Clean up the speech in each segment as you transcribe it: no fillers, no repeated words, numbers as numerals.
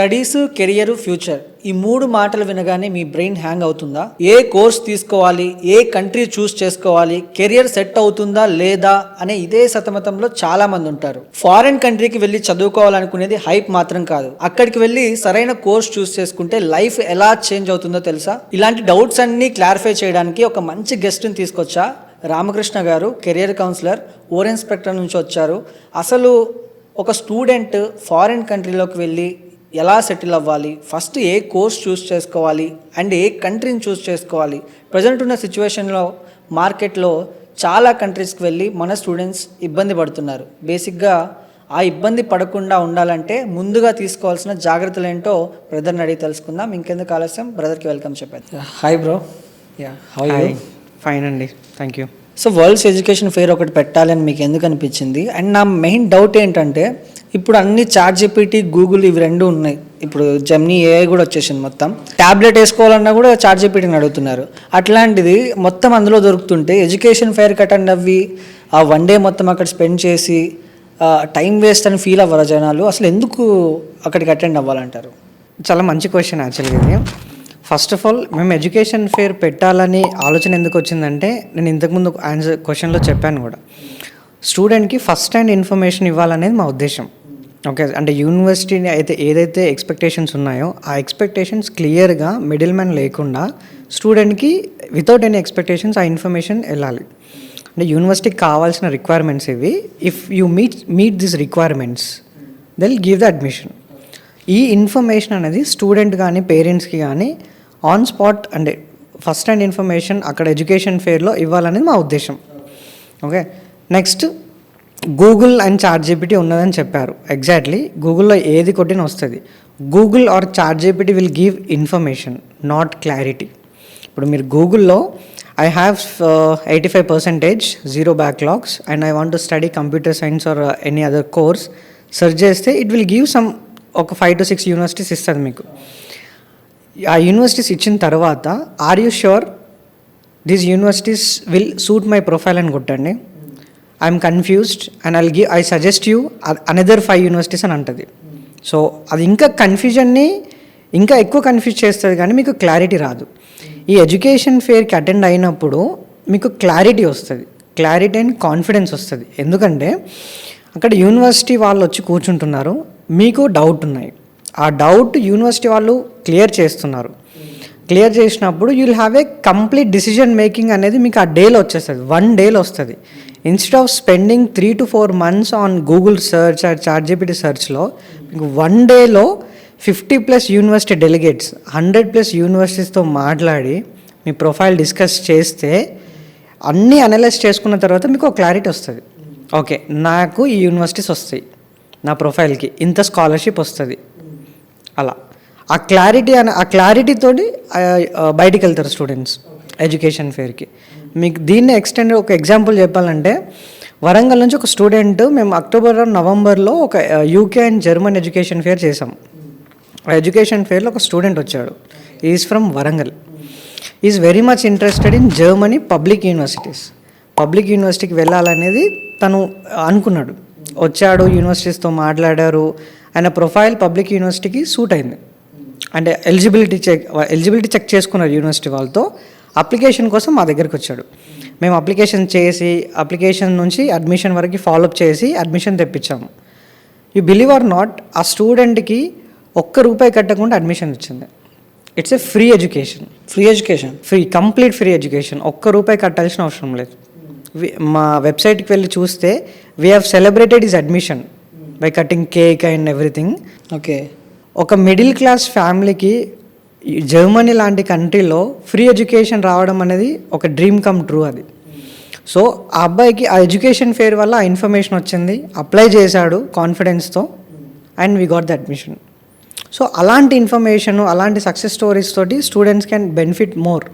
Studies, career, future ఈ మూడు మాటలు వినగానే మీ బ్రెయిన్ హ్యాంగ్ అవుతుందా? ఏ కోర్స్ తీసుకోవాలి, ఏ కంట్రీ చూస్ చేసుకోవాలి, కెరియర్ సెట్ అవుతుందా లేదా అనే ఇదే సతమతంలో చాలా మంది ఉంటారు. ఫారెన్ కంట్రీకి వెళ్ళి చదువుకోవాలనుకునేది హైప్ మాత్రం కాదు. అక్కడికి వెళ్ళి సరైన కోర్స్ చూస్ చేసుకుంటే లైఫ్ ఎలా చేంజ్ అవుతుందో తెలుసా? ఇలాంటి డౌట్స్ అన్ని క్లారిఫై చేయడానికి ఒక మంచి గెస్ట్ని తీసుకొచ్చా. రామకృష్ణ గారు కెరియర్ కౌన్సిలర్, ఓరెంజ్ స్పెక్ట్రమ్ నుంచి వచ్చారు. అసలు ఒక స్టూడెంట్ ఫారిన్ కంట్రీలోకి వెళ్ళి ఎలా సెటిల్ అవ్వాలి, ఫస్ట్ ఏ కోర్స్ చూస్ చేసుకోవాలి అండ్ ఏ కంట్రీని చూస్ చేసుకోవాలి, ప్రజెంట్ ఉన్న సిచ్యువేషన్లో మార్కెట్లో చాలా కంట్రీస్కి వెళ్ళి మన స్టూడెంట్స్ ఇబ్బంది పడుతున్నారు. బేసిక్గా ఆ ఇబ్బంది పడకుండా ఉండాలంటే ముందుగా తీసుకోవాల్సిన జాగ్రత్తలు ఏంటో బ్రదర్ని అడిగి తెలుసుకుందాం. ఇంకెందుకు ఆలస్యం, బ్రదర్కి వెల్కమ్ చెప్పాను. Hi bro. How are you? Fine అండి, thank you. So world's education fair ఒకటి పెట్టాలని మీకు ఎందుకు అనిపించింది? అండ్ నా మెయిన్ డౌట్ ఏంటంటే ఇప్పుడు అన్ని ChatGPT, గూగుల్ ఇవి రెండు ఉన్నాయి. ఇప్పుడు జెమినీ AI కూడా వచ్చేసింది. మొత్తం ట్యాబ్లెట్ వేసుకోవాలన్నా కూడా ChatGPTని అడుగుతున్నారు. అట్లాంటిది మొత్తం అందులో దొరుకుతుంటే ఎడ్యుకేషన్ ఫెయిర్కి అటెండ్ అవ్వి ఆ వన్ డే మొత్తం అక్కడ స్పెండ్ చేసి టైం వేస్ట్ అని ఫీల్ అవ్వరా జనాలు? అసలు ఎందుకు అక్కడికి అటెండ్ అవ్వాలంటారు? చాలా మంచి క్వశ్చన్ యాక్చువల్గా ఇది. ఫస్ట్ ఆఫ్ ఆల్ మేము ఎడ్యుకేషన్ ఫెయిర్ పెట్టాలని ఆలోచన ఎందుకు వచ్చిందంటే, నేను ఇంతకుముందు క్వశ్చన్లో చెప్పాను కూడా, స్టూడెంట్కి ఫస్ట్ హ్యాండ్ ఇన్ఫర్మేషన్ ఇవ్వాలనేది మా ఉద్దేశం. ఓకే, అంటే యూనివర్సిటీని ఏదైతే ఎక్స్పెక్టేషన్స్ ఉన్నాయో ఆ ఎక్స్పెక్టేషన్స్ క్లియర్గా మిడిల్ మ్యాన్ లేకుండా స్టూడెంట్కి వితౌట్ ఎనీ ఎక్స్పెక్టేషన్స్ ఆ ఇన్ఫర్మేషన్ వెళ్ళాలి. అంటే యూనివర్సిటీకి కావాల్సిన రిక్వైర్మెంట్స్ ఇవి. If you meet this requirements they'll give the admission. ఈ ఇన్ఫర్మేషన్ అనేది స్టూడెంట్ కానీ పేరెంట్స్కి కానీ ఆన్ స్పాట్ అంటే ఫస్ట్ హ్యాండ్ ఇన్ఫర్మేషన్ అక్కడ ఎడ్యుకేషన్ ఫెయిర్లో ఇవ్వాలనేది మా ఉద్దేశం. Okay, next Google and ChatGPT ఉన్నదని చెప్పారు. ఎగ్జాక్ట్లీ గూగుల్లో ఏది కొట్టిన వస్తుంది. Google or ChatGPT will give information, not clarity. ఇప్పుడు మీరు గూగుల్లో I have 85%, 0 backlogs and I want to study computer science or any other course search చేస్తే ఇట్ విల్ గివ్ సమ్ ఒక 5 to 6 యూనివర్సిటీస్ ఇస్తుంది మీకు. ఆ యూనివర్సిటీస్ ఇచ్చిన తర్వాత are you sure these universities will suit my profile అని కొట్టండి. I'm confused and I suggest you another 5 universities అని అంటుంది. సో అది ఇంకా కన్ఫ్యూజన్ని ఇంకా ఎక్కువ కన్ఫ్యూజ్ చేస్తుంది, కానీ మీకు క్లారిటీ రాదు. ఈ ఎడ్యుకేషన్ ఫెయిర్కి అటెండ్ అయినప్పుడు మీకు క్లారిటీ వస్తుంది, క్లారిటీ అండ్ కాన్ఫిడెన్స్ వస్తుంది. ఎందుకంటే అక్కడ యూనివర్సిటీ వాళ్ళు వచ్చి కూర్చుంటున్నారు, మీకు డౌట్ ఉన్నాయి, ఆ డౌట్ యూనివర్సిటీ వాళ్ళు క్లియర్ చేస్తున్నారు. క్లియర్ చేసినప్పుడు you will have a complete decision making అనేది మీకు ఆ డేలో వచ్చేస్తుంది, 1 డేలో వస్తుంది. Instead of spending 3 to 4 months on Google search or ChatGPT సర్చ్లో మీకు 1 డేలో 50+ యూనివర్సిటీ డెలిగేట్స్, 100+ యూనివర్సిటీస్తో మాట్లాడి మీ ప్రొఫైల్ డిస్కస్ చేస్తే అన్నీ అనలైజ్ చేసుకున్న తర్వాత మీకు ఒక క్లారిటీ వస్తుంది. ఓకే, నాకు ఈ యూనివర్సిటీస్ వస్తాయి, నా ప్రొఫైల్కి ఇంత స్కాలర్షిప్ వస్తుంది. అలా ఆ క్లారిటీతోటి బయటికి వెళ్తారు స్టూడెంట్స్ ఎడ్యుకేషన్ ఫెయిర్కి. మీకు దీన్ని ఎక్స్టెండ్ ఒక ఎగ్జాంపుల్ చెప్పాలంటే, వరంగల్ నుంచి ఒక స్టూడెంట్ మేము అక్టోబర్ నవంబర్లో ఒక UK and German education fair చేసాం. ఆ ఎడ్యుకేషన్ ఫెయిర్లో ఒక స్టూడెంట్ వచ్చాడు. Is from Warangal. Is very much interested in Germany public universities. Public యూనివర్సిటీకి వెళ్ళాలనేది తను అనుకున్నాడు. వచ్చాడు, యూనివర్సిటీస్తో మాట్లాడారు, ఆయన ప్రొఫైల్ పబ్లిక్ యూనివర్సిటీకి సూట్ అయింది. అంటే ఎలిజిబిలిటీ చెక్ చేసుకున్నారు యూనివర్సిటీ వాళ్ళతో. అప్లికేషన్ కోసం మా దగ్గరికి వచ్చాడు. మేము అప్లికేషన్ చేసి అప్లికేషన్ నుంచి అడ్మిషన్ వరకు ఫాలోఅప్ చేసి అడ్మిషన్ తెప్పించాము. యూ బిలీవ్ ఆర్ నాట్, ఆ స్టూడెంట్కి ₹1 కట్టకుండా అడ్మిషన్ వచ్చింది. It's a free education. Complete free education. ₹1 కట్టాల్సిన అవసరం లేదు. మా వెబ్సైట్కి వెళ్ళి చూస్తే we have celebrated his admission by cutting cake and everything. Okay, ఒక మిడిల్ క్లాస్ ఫ్యామిలీకి జర్మనీ లాంటి కంట్రీలో ఫ్రీ ఎడ్యుకేషన్ రావడం అనేది ఒక డ్రీమ్ కమ్ ట్రూ అది. సో ఆ అబ్బాయికి ఆ ఎడ్యుకేషన్ ఫెయిర్ వల్ల ఆ ఇన్ఫర్మేషన్ వచ్చింది, అప్లై చేశాడు కాన్ఫిడెన్స్తో and we got the admission. So అలాంటి ఇన్ఫర్మేషన్, అలాంటి సక్సెస్ స్టోరీస్ తోటి students can benefit more.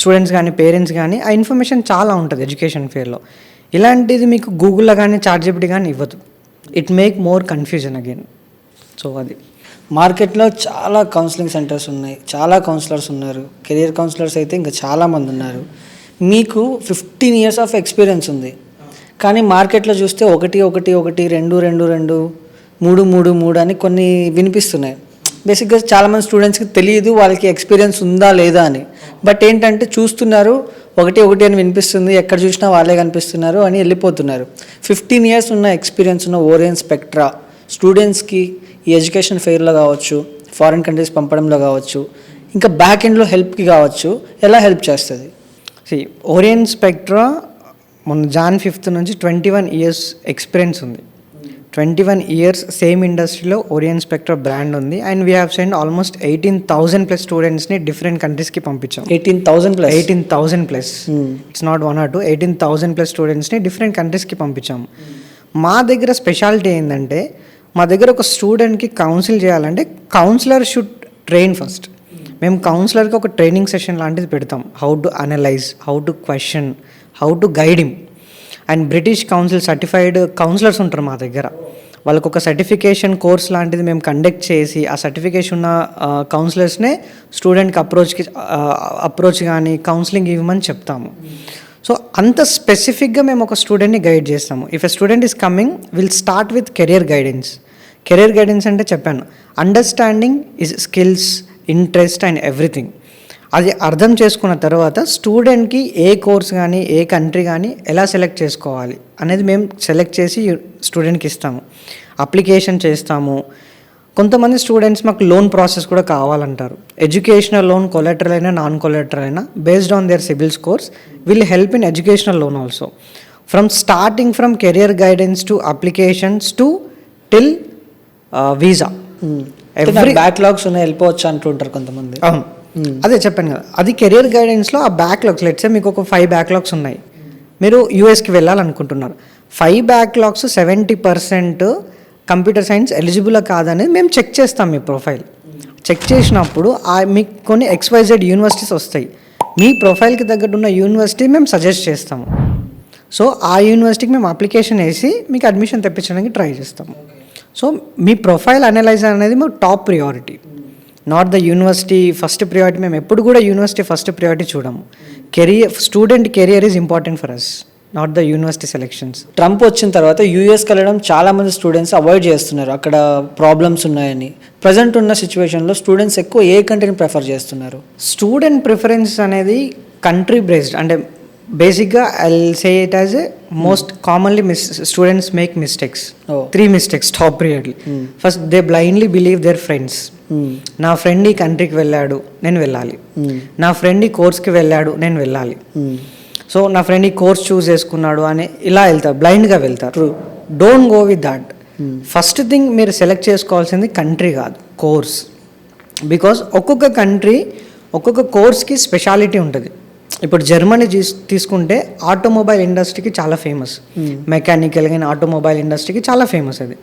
Students కానీ పేరెంట్స్ కానీ ఆ ఇన్ఫర్మేషన్ చాలా ఉంటుంది ఎడ్యుకేషన్ ఫెయిర్లో. ఇలాంటిది మీకు గూగుల్లో కానీ ChatGPT కానీ ఇవ్వదు. It make more confusion again. So అది మార్కెట్లో చాలా కౌన్సిలింగ్ సెంటర్స్ ఉన్నాయి, చాలా కౌన్సిలర్స్ ఉన్నారు. కెరియర్ కౌన్సిలర్స్ అయితే ఇంకా చాలామంది ఉన్నారు. మీకు 15 years ఆఫ్ ఎక్స్పీరియన్స్ ఉంది, కానీ మార్కెట్లో చూస్తే 1, 1, 1, 2, 2, 2, 3, 3, 3 అని కొన్ని వినిపిస్తున్నాయి. బేసిక్గా చాలామంది స్టూడెంట్స్కి తెలియదు వాళ్ళకి ఎక్స్పీరియన్స్ ఉందా లేదా అని. బట్ ఏంటంటే చూస్తున్నారు, ఒకటి అని వినిపిస్తుంది, ఎక్కడ చూసినా వాళ్ళే కనిపిస్తున్నారు అని వెళ్ళిపోతున్నారు. 15 years ఉన్న ఎక్స్పీరియన్స్ ఉన్న ఓరియన్ స్పెక్ట్రా స్టూడెంట్స్కి ఈ ఎడ్యుకేషన్ ఫెయిర్లో కావచ్చు, ఫారిన్ కంట్రీస్ పంపడంలో కావచ్చు, ఇంకా బ్యాక్ ఎండ్లో హెల్ప్కి కావచ్చు, ఎలా హెల్ప్ చేస్తుంది? ఓరియన్ స్పెక్ట్రా మొన్న Jan 5th నుంచి 21 years ఎక్స్పీరియన్స్ ఉంది. 21 years సేమ్ ఇండస్ట్రీలో ఓరియన్ స్పెక్ట్రా బ్రాండ్ ఉంది. And we have send almost 18,000+ స్టూడెంట్స్ని డిఫరెంట్ కంట్రీస్కి పంపించాం. 18,000+. ఇట్స్ నాట్ 1 or 2, 18,000+ స్టూడెంట్స్ని డిఫరెంట్ కంట్రీస్కి పంపించాము. మా దగ్గర స్పెషాలిటీ ఏంటంటే, మా దగ్గర ఒక స్టూడెంట్కి కౌన్సిల్ చేయాలంటే కౌన్సిలర్ షుడ్ ట్రైన్ ఫస్ట్. మేము కౌన్సిలర్కి ఒక ట్రైనింగ్ సెషన్ లాంటిది పెడతాం. How to analyse, how to question, how to guide him. And British Council certified counsellors ఉంటారు మా దగ్గర. వాళ్ళకు ఒక సర్టిఫికేషన్ కోర్స్ లాంటిది మేము కండక్ట్ చేసి ఆ సర్టిఫికేషన్ ఉన్న కౌన్సిలర్స్నే స్టూడెంట్కి అప్రోచ్ కానీ కౌన్సిలింగ్ ఇవ్వమని చెప్తాము. సో అంత స్పెసిఫిక్గా మేము ఒక స్టూడెంట్ని గైడ్ చేస్తాము. If a student is coming, will start with career guidance. Career guidance అంటే చెప్పాను, understanding is skills, interest and everything. అది అర్థం చేసుకున్న తర్వాత స్టూడెంట్కి ఏ కోర్స్ కానీ ఏ కంట్రీ కానీ ఎలా సెలెక్ట్ చేసుకోవాలి అనేది మేము సెలెక్ట్ చేసి స్టూడెంట్కి ఇస్తాము. అప్లికేషన్ చేస్తాము. కొంతమంది స్టూడెంట్స్ మాకు లోన్ ప్రాసెస్ కూడా కావాలంటారు. ఎడ్యుకేషనల్ లోన్, కొలెటరల్ అయినా నాన్ కొలెటరల్ అయినా, based on their CIBIL scores will help in educational loan also. Starting from career guidance to applications to till visa. Backlogs ఉన్నాయి, వెళ్ళిపోవచ్చు అంటుంటారు కొంతమంది. అదే చెప్పాను కదా, అది కెరియర్ గైడెన్స్లో ఆ బ్యాక్లాగ్స్. లెట్సే మీకు ఒక 5 backlogs ఉన్నాయి, మీరు యూఎస్కి వెళ్ళాలనుకుంటున్నారు. 5 backlogs 70% కంప్యూటర్ సైన్స్ ఎలిజిబుల్ కాదనేది మేము చెక్ చేస్తాం. మీ ప్రొఫైల్ చెక్ చేసినప్పుడు మీకు కొన్ని XYZ యూనివర్సిటీస్ వస్తాయి. మీ ప్రొఫైల్కి తగ్గట్టు ఉన్న యూనివర్సిటీ మేము సజెస్ట్ చేస్తాము. సో ఆ యూనివర్సిటీకి మేము అప్లికేషన్ వేసి మీకు అడ్మిషన్ తెప్పించడానికి ట్రై చేస్తాము. సో మీ ప్రొఫైల్ అనలైజ్ అనేది మా top priority, not the university first priority. మేము ఎప్పుడు కూడా యూనివర్సిటీ ఫస్ట్ ప్రియారిటీ చూడము. Student career is important for us, not the university selections. Trump వచ్చిన తర్వాత యూఎస్కి వెళ్ళడం చాలామంది స్టూడెంట్స్ అవాయిడ్ చేస్తున్నారు, అక్కడ ప్రాబ్లమ్స్ ఉన్నాయని. ప్రజెంట్ ఉన్న సిచ్యువేషన్లో స్టూడెంట్స్ ఎక్కువ ఏ కంట్రీని ప్రిఫర్ చేస్తున్నారు? స్టూడెంట్ ప్రిఫరెన్స్ అనేది కంట్రీ బేస్డ్. అంటే బేసిక్గా I will say it as a most commonly students make mistakes. 3 mistakes top priority. First, they blindly believe their friends. నా ఫ్రెండ్ ఈ కంట్రీకి వెళ్ళాడు, నేను వెళ్ళాలి. నా ఫ్రెండ్ ఈ కోర్స్కి వెళ్ళాడు, నేను వెళ్ళాలి. సో నా ఫ్రెండ్ ఈ కోర్స్ చూస్ చేసుకున్నాడు అని ఇలా వెళ్తారు, బ్లైండ్గా వెళ్తారు. Don't go with that. First thing మీరు సెలెక్ట్ చేసుకోవాల్సింది కంట్రీ కాదు, కోర్స్. బికాస్ ఒక్కొక్క కంట్రీ ఒక్కొక్క కోర్స్కి స్పెషాలిటీ ఉంటుంది. ఇప్పుడు జర్మనీ తీసుకుంటే ఆటోమొబైల్ ఇండస్ట్రీకి చాలా ఫేమస్, మెకానికల్ కానీ ఆటోమొబైల్ ఇండస్ట్రీకి చాలా ఫేమస్. అది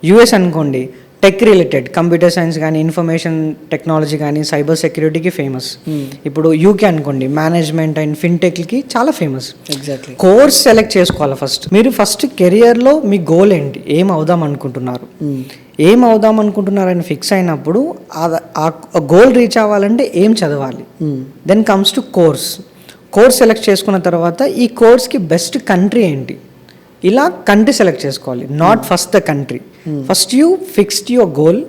యూఎస్ అనుకోండి, టెక్ రిలేటెడ్ కంప్యూటర్ సైన్స్ కానీ ఇన్ఫర్మేషన్ టెక్నాలజీ కానీ సైబర్ సెక్యూరిటీకి ఫేమస్. ఇప్పుడు యూకే అనుకోండి, మేనేజ్మెంట్ అండ్ ఫిన్టెక్కి చాలా ఫేమస్. ఎగ్జాక్ట్లీ. కోర్స్ సెలెక్ట్ చేసుకోవాలి ఫస్ట్. మీరు ఫస్ట్ కెరియర్లో మీ గోల్ ఏంటి, ఏం అవుదాం అనుకుంటున్నారు, ఏం అవుదాం అనుకుంటున్నారని ఫిక్స్ అయినప్పుడు ఆ గోల్ రీచ్ అవ్వాలంటే ఏం చదవాలి. Then comes to course select చేసుకున్న తర్వాత ఈ కోర్స్కి బెస్ట్ కంట్రీ ఏంటి, ఇలా కంట్రీ సెలెక్ట్ చేసుకోవాలి. Not first the country. First you fixed your goal,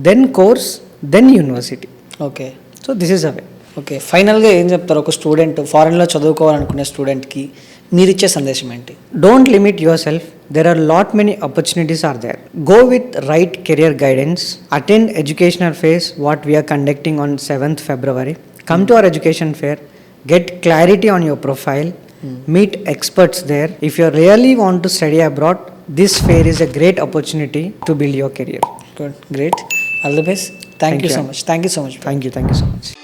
then course, then university. Okay. So this is a way. Okay, ఫైనల్గా ఏం చెప్తారు ఒక స్టూడెంట్, ఫారెన్లో చదువుకోవాలనుకునే స్టూడెంట్కి మీరు ఇచ్చే సందేశం ఏంటి? Don't limit yourself. There are lot many opportunities are there. Go with right career guidance. Attend educational fairs what we're conducting on 7th February. Come to our education fair. Get clarity on your profile. Meet experts there. If you really want to study abroad, this fair is a great opportunity to build your career. Good, great. All the best. Thank you so much. Thank you so much. Thank you so much.